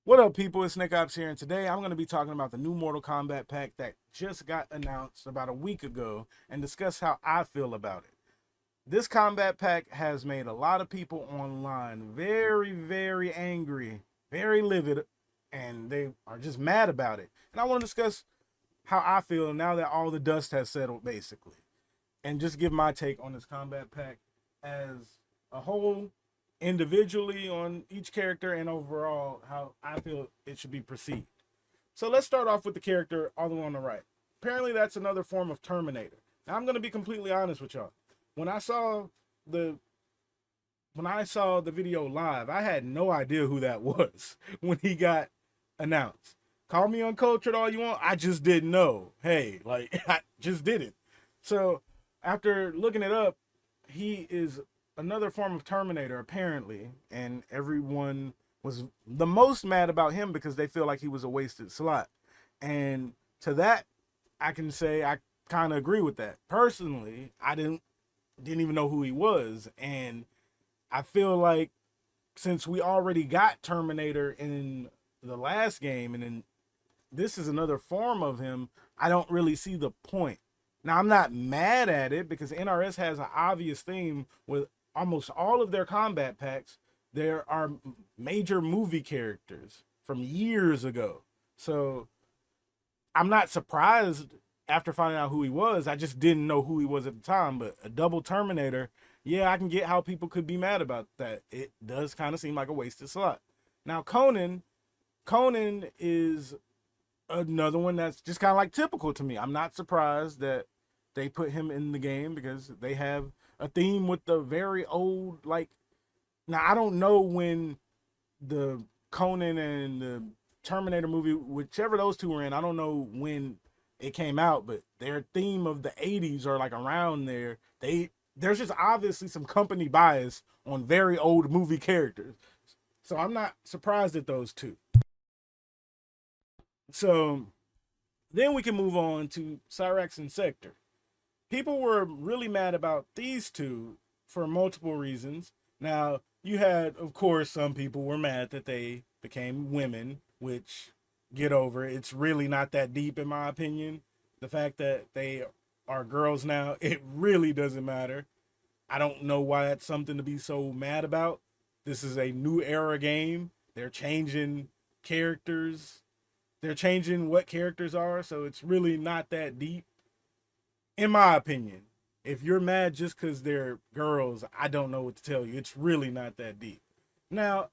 What up, people? It's Nickopz here, and today I'm going to be talking about the new Mortal Kombat pack that just got announced about a week ago and discuss how I feel about it. This combat pack has made a lot of people online very, very angry, very livid, and they are just mad about it. And I want to discuss how I feel now that all the dust has settled, basically, and just give my take on this combat pack as a whole, individually on each character, and overall how I feel it should be perceived. So let's start off with the character all the way on the right. Apparently, that's another form of Terminator. Now, I'm going to be completely honest with y'all. When I saw the when I saw the video live, I had no idea who that was when he got announced. Call me uncultured all you want. I just didn't know. Hey, like I just didn't. So after looking it up, he is another form of Terminator apparently, and everyone was the most mad about him because they feel like he was a wasted slot. And to that, I can say I kind of agree with that. Personally, I didn't even know who he was, and I feel like since we already got Terminator in the last game, and then this is another form of him, I don't really see the point. Now, I'm not mad at it because NRS has an obvious theme with almost all of their combat packs. There are major movie characters from years ago. So I'm not surprised after finding out who he was. I just didn't know who he was at the time. But a double Terminator, yeah, I can get how people could be mad about that. It does kind of seem like a wasted slot. Now, Conan is another one that's just kind of like typical to me. I'm not surprised that they put him in the game because they have a theme with the very old, like, now I don't know when the Conan and the Terminator movie, whichever those two were in, I don't know when it came out, but their theme of the 80s or like around there, there's just obviously some company bias on very old movie characters. So I'm not surprised at those two. So then we can move on to Cyrax and Sektor. People were really mad about these two for multiple reasons. Now, you had, of course, some people were mad that they became women, which, get over it. It's really not that deep, in my opinion. The fact that they are girls now, it really doesn't matter. I don't know why that's something to be so mad about. This is a new era game. They're changing characters. They're changing what characters are, so it's really not that deep in my opinion. If you're mad just because they're girls, I don't know what to tell you. It's really not that deep. Now,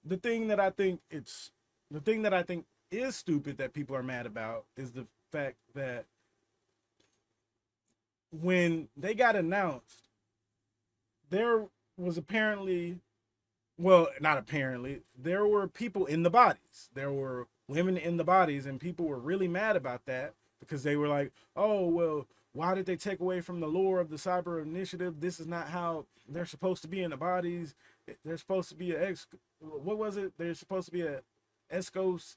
the thing that I think it's the thing that I think is stupid that people are mad about is the fact that when they got announced, there was apparently, well, not apparently, there were people in the bodies. There were women in the bodies, and people were really mad about that because they were like, oh, well, why did they take away from the lore of the Cyber Initiative? This is not how they're supposed to be in the bodies. They're supposed to be what was it? They're supposed to be a Escos.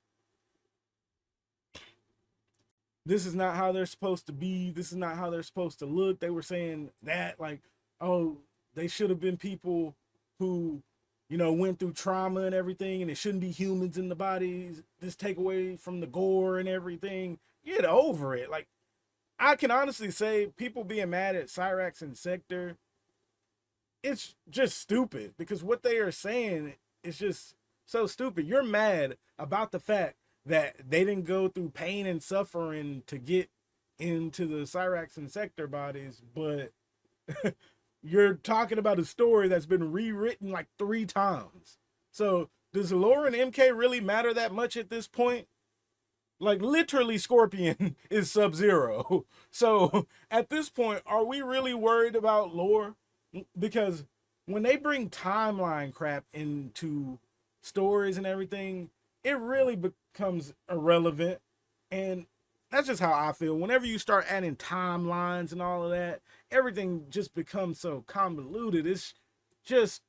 This is not how they're supposed to be. This is not how they're supposed to look. They were saying that, like, oh, they should have been people who, went through trauma and everything, and it shouldn't be humans in the bodies. This take away from the gore and everything. Get over it. Like, I can honestly say people being mad at Cyrax and Sektor, it's just stupid because what they are saying is just so stupid. You're mad about the fact that they didn't go through pain and suffering to get into the Cyrax and Sektor bodies, but you're talking about a story that's been rewritten like 3 times. So does Laura and MK really matter that much at this point? Like, literally, Scorpion is Sub-Zero. So at this point, are we really worried about lore? Because when they bring timeline crap into stories and everything, it really becomes irrelevant. And that's just how I feel. Whenever you start adding timelines and all of that, everything just becomes so convoluted. It's just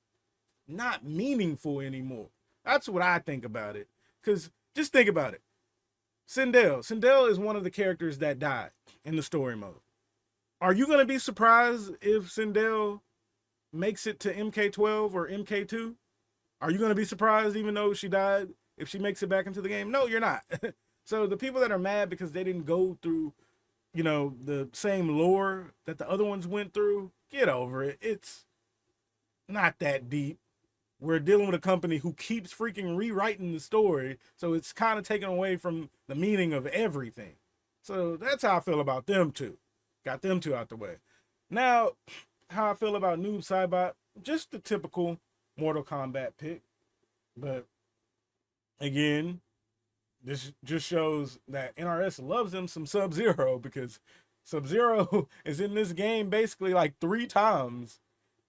not meaningful anymore. That's what I think about it. Because just think about it. Sindel is one of the characters that died in the story mode. Are you going to be surprised if Sindel makes it to MK12 or MK2? Are you going to be surprised even though she died if she makes it back into the game? No, you're not. So the people that are mad because they didn't go through, the same lore that the other ones went through, get over it. It's not that deep. We're dealing with a company who keeps freaking rewriting the story, so it's kind of taken away from the meaning of everything. So that's how I feel about them two. Got them two out the way. Now, how I feel about Noob Saibot, just the typical Mortal Kombat pick. But again, this just shows that NRS loves them some Sub-Zero, because Sub-Zero is in this game basically like 3 times.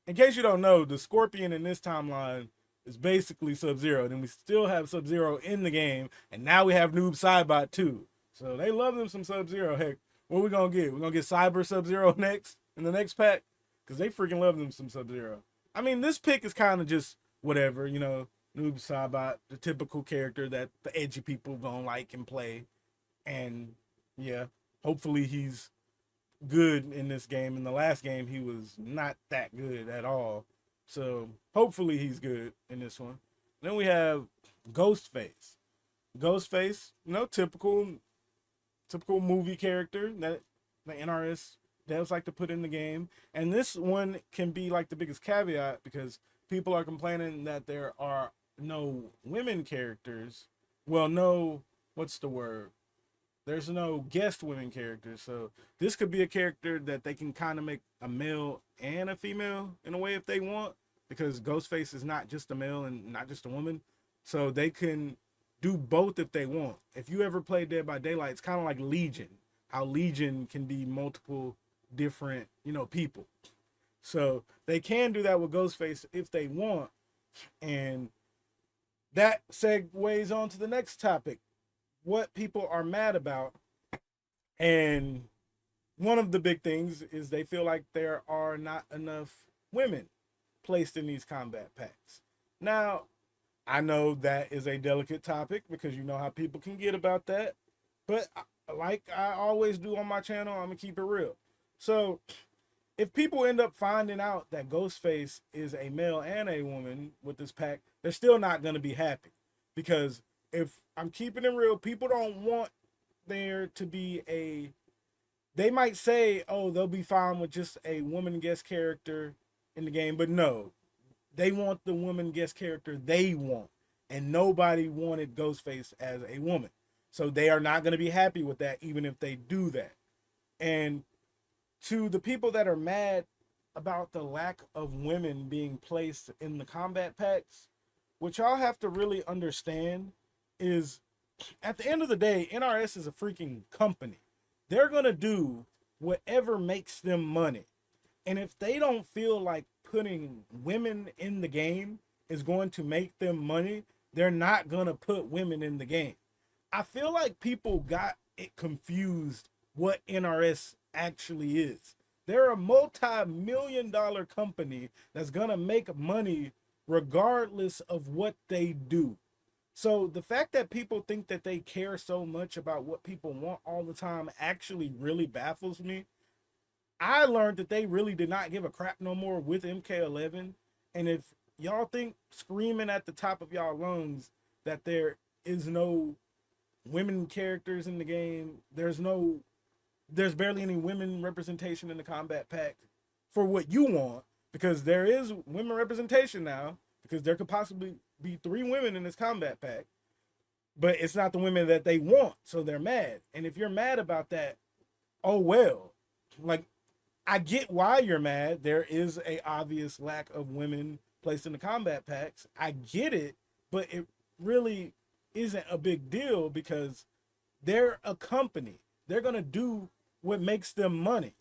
In case you don't know, the Scorpion in this timeline is basically Sub-Zero. Then we still have Sub-Zero in the game, and now we have Noob Saibot too. So they love them some Sub-Zero. Heck, what are we going to get? We're going to get Cyber Sub-Zero next, in the next pack? Because they freaking love them some Sub-Zero. I mean, this pick is kind of just whatever, Noob Saibot, the typical character that the edgy people gonna like and play. And yeah, hopefully he's good in this game. In the last game, he was not that good at all. So hopefully he's good in this one. Then we have Ghostface. Ghostface, typical movie character that the NRS devs like to put in the game. And this one can be like the biggest caveat, because people are complaining that there are no women characters. Well, no, what's the word? There's no guest women characters. So this could be a character that they can kind of make a male and a female in a way if they want, because Ghostface is not just a male and not just a woman. So they can do both if they want. If you ever play Dead by Daylight, it's kind of like Legion, how Legion can be multiple different, people. So they can do that with Ghostface if they want. And that segues on to the next topic, what people are mad about. And one of the big things is they feel like there are not enough women placed in these combat packs. Now, I know that is a delicate topic, because you know how people can get about that. But like I always do on my channel, I'm going to keep it real. So if people end up finding out that Ghostface is a male and a woman with this pack, they're still not going to be happy. Because if I'm keeping it real, people don't want there to be they might say, oh, they'll be fine with just a woman guest character in the game. But no, they want the woman guest character they want. And nobody wanted Ghostface as a woman. So they are not going to be happy with that, even if they do that. And to the people that are mad about the lack of women being placed in the combat packs, what y'all have to really understand is, at the end of the day, NRS is a freaking company. They're going to do whatever makes them money. And if they don't feel like putting women in the game is going to make them money, they're not going to put women in the game. I feel like people got it confused what NRS actually is. They're a multi-million-dollar company that's gonna make money regardless of what they do. So the fact that people think that they care so much about what people want all the time actually really baffles me. I learned that they really did not give a crap no more with MK11. And if y'all think screaming at the top of y'all lungs that there is no women characters in the game, there's barely any women representation in the combat pack for what you want, because there is women representation now, because there could possibly be 3 women in this combat pack, but it's not the women that they want, so they're mad. And if you're mad about that, oh well. Like, I get why you're mad. There is a obvious lack of women placed in the combat packs. I get it, but it really isn't a big deal, because they're a company. They're going to do what makes them money.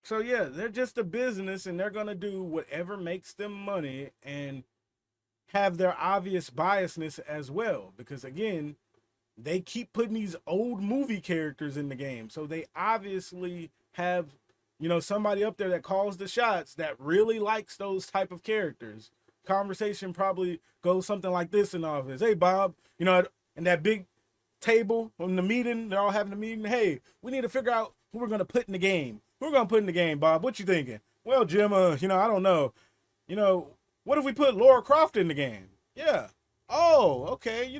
So yeah, they're just a business, and they're going to do whatever makes them money and have their obvious biasness as well. Because again, they keep putting these old movie characters in the game. So they obviously have, somebody up there that calls the shots that really likes those type of characters. Conversation probably goes something like this in the office. Hey, Bob, and that big table on the meeting, they're all having a meeting. Hey, we need to figure out who we're going to put in the game. Who we're going to put in the game, Bob? What you thinking? Well, Jim, I don't know. What if we put Laura Croft in the game? Yeah. okay,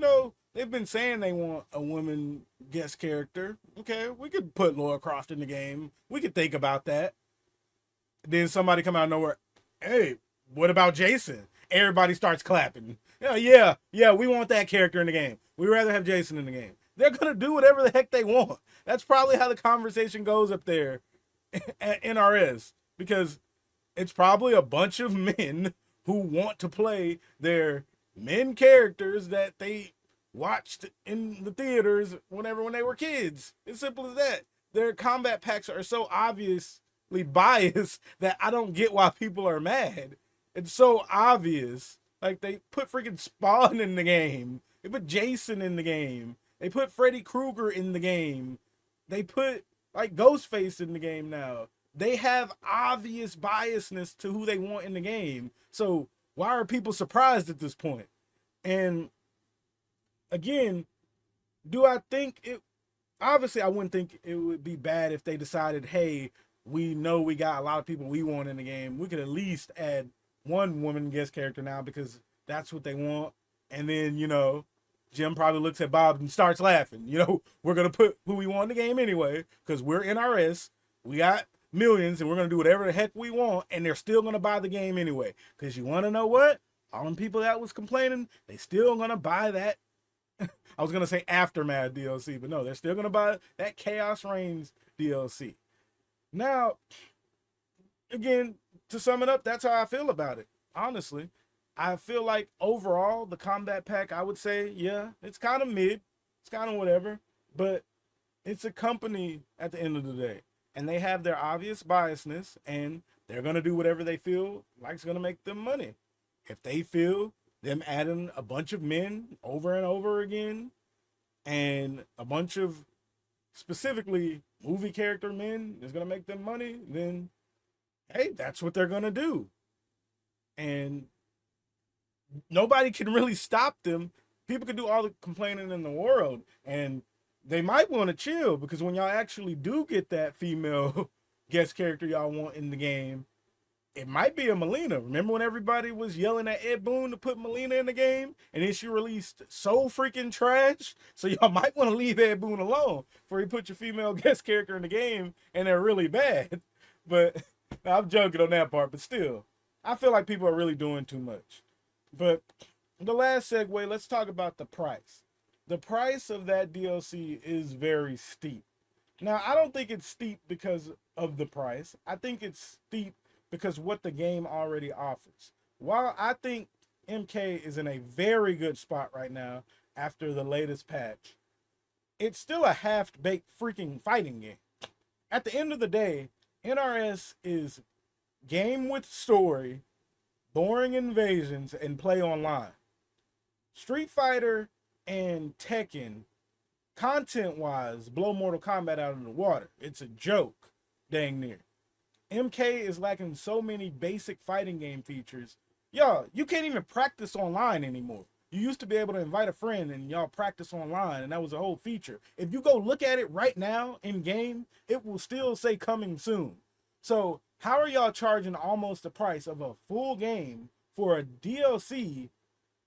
they've been saying they want a woman guest character. Okay, we could put Lara Croft in the game. We could think about that. Then somebody come out of nowhere, hey, what about Jason? Everybody starts clapping. Yeah, we want that character in the game. We'd rather have Jason in the game. They're gonna do whatever the heck they want. That's probably how the conversation goes up there at NRS, because it's probably a bunch of men who want to play their men characters that they watched in the theaters when they were kids. It's simple as that. Their combat packs are so obviously biased that I don't get why people are mad. It's so obvious. Like, they put freaking Spawn in the game. They put Jason in the game. They put Freddy Krueger in the game. They put, like, Ghostface in the game now. They have obvious biasness to who they want in the game. So why are people surprised at this point? And again, do I think it... Obviously, I wouldn't think it would be bad if they decided, hey, we know we got a lot of people we want in the game. We could at least add one woman guest character now because that's what they want. And then, Jim probably looks at Bob and starts laughing. We're going to put who we want in the game anyway because we're NRS. We got millions and we're going to do whatever the heck we want, and they're still going to buy the game anyway. Because you want to know what? All them people that was complaining, they still going to buy that. I was going to say Aftermath DLC, but no, they're still going to buy that Chaos Reigns DLC. Now, again, to sum it up, that's how I feel about it. Honestly, I feel like overall, the combat pack, I would say, yeah, it's kind of mid. It's kind of whatever. But it's a company at the end of the day. And they have their obvious biasness. And they're going to do whatever they feel like is going to make them money. If they feel them adding a bunch of men over and over again, and a bunch of specifically movie character men is going to make them money, then, hey, that's what they're going to do. And nobody can really stop them. People can do all the complaining in the world, and they might want to chill, because when y'all actually do get that female guest character y'all want in the game, it might be a Melina. Remember when everybody was yelling at Ed Boon to put Melina in the game, and then she released so freaking trash? So y'all might want to leave Ed Boon alone before you put your female guest character in the game and they're really bad. But I'm joking on that part, but still, I feel like people are really doing too much. But the last segue, let's talk about the price. The price of that DLC is very steep. Now, I don't think it's steep because of the price. I think it's steep because what the game already offers. While I think MK is in a very good spot right now after the latest patch, it's still a half-baked freaking fighting game. At the end of the day, NRS is game with story, boring invasions, and play online. Street Fighter and Tekken, content-wise, blow Mortal Kombat out of the water. It's a joke, dang near. MK is lacking so many basic fighting game features. Y'all, you can't even practice online anymore. You used to be able to invite a friend and y'all practice online, and that was a whole feature. If you go look at it right now in game, it will still say coming soon. So how are y'all charging almost the price of a full game for a DLC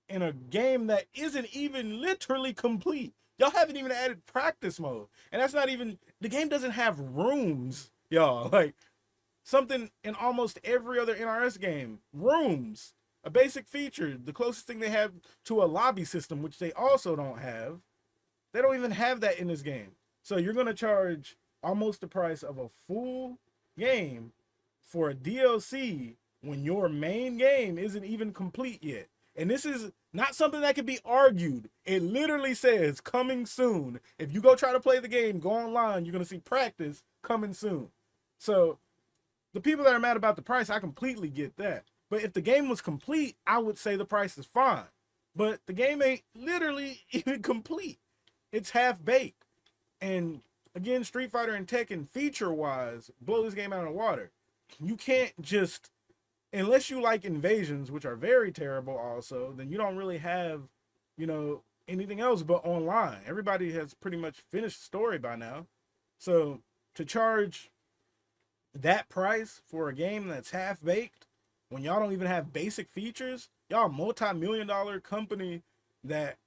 in a game that isn't even literally complete? Y'all haven't even added practice mode. And that's not even, the game doesn't have rooms, y'all. Like, something in almost every other NRS game. Rooms. A basic feature. The closest thing they have to a lobby system, which they also don't have. They don't even have that in this game. So you're going to charge almost the price of a full game for a DLC when your main game isn't even complete yet. And this is not something that can be argued. It literally says coming soon. If you go try to play the game, go online, you're going to see practice coming soon. So the people that are mad about the price, I completely get that. But if the game was complete, I would say the price is fine. But the game ain't literally even complete. It's half-baked. And again, Street Fighter and Tekken, feature-wise, blow this game out of the water. You can't just, unless you like invasions, which are very terrible also, then you don't really have, anything else but online. Everybody has pretty much finished the story by now. So to charge that price for a game that's half-baked, when y'all don't even have basic features, y'all a multi-million-dollar company that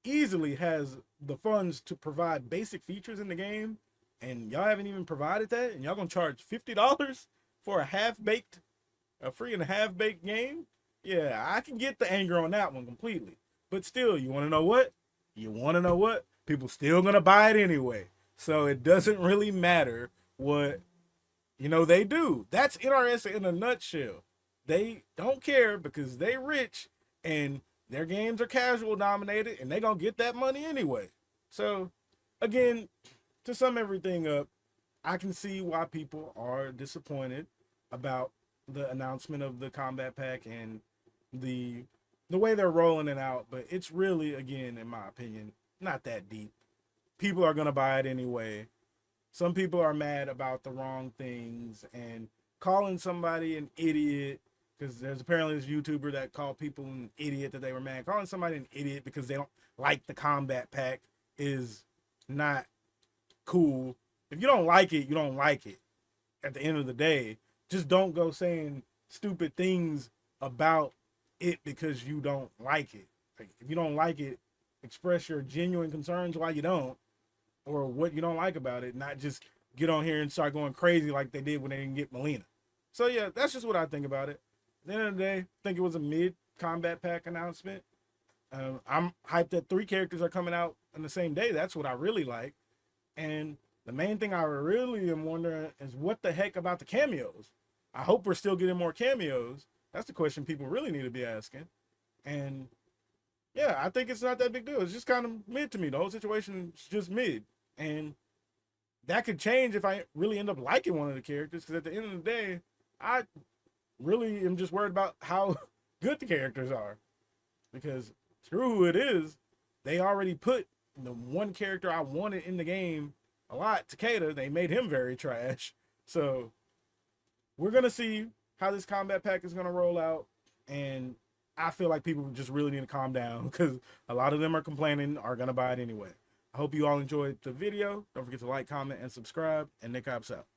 easily has the funds to provide basic features in the game, and y'all haven't even provided that, and y'all gonna charge $50 for a free and a half baked game? Yeah, I can get the anger on that one completely. But still, you want to know what? You want to know what? People still gonna buy it anyway. So it doesn't really matter what they do. That's interesting in a nutshell. They don't care because they rich and their games are casual dominated and they gonna get that money anyway. So again, to sum everything up, I can see why people are disappointed about the announcement of the combat pack and the way they're rolling it out, but it's really, again, in my opinion, not that deep. People are gonna buy it anyway. Some people are mad about the wrong things and calling somebody an idiot, because there's apparently this YouTuber that called people an idiot that they were mad. Calling somebody an idiot because they don't like the combat pack is not cool. If you don't like it, you don't like it. At the end of the day, just don't go saying stupid things about it because you don't like it. Like, if you don't like it, express your genuine concerns why you don't, or what you don't like about it, not just get on here and start going crazy like they did when they didn't get Melina. So yeah, that's just what I think about it. At the end of the day, I think it was a mid combat pack announcement. I'm hyped that 3 characters are coming out on the same day. That's what I really like. And the main thing I really am wondering is what the heck about the cameos? I hope we're still getting more cameos. That's the question people really need to be asking. And yeah, I think it's not that big deal. It's just kind of mid to me. The whole situation is just mid. And that could change if I really end up liking one of the characters, because at the end of the day, I really am just worried about how good the characters are. Because screw who it is, they already put the one character I wanted in the game a lot, Takeda. They made him very trash. So we're going to see how this combat pack is going to roll out. And I feel like people just really need to calm down, because a lot of them are complaining, are going to buy it anyway. I hope you all enjoyed the video. Don't forget to like, comment, and subscribe. And Nickopz out.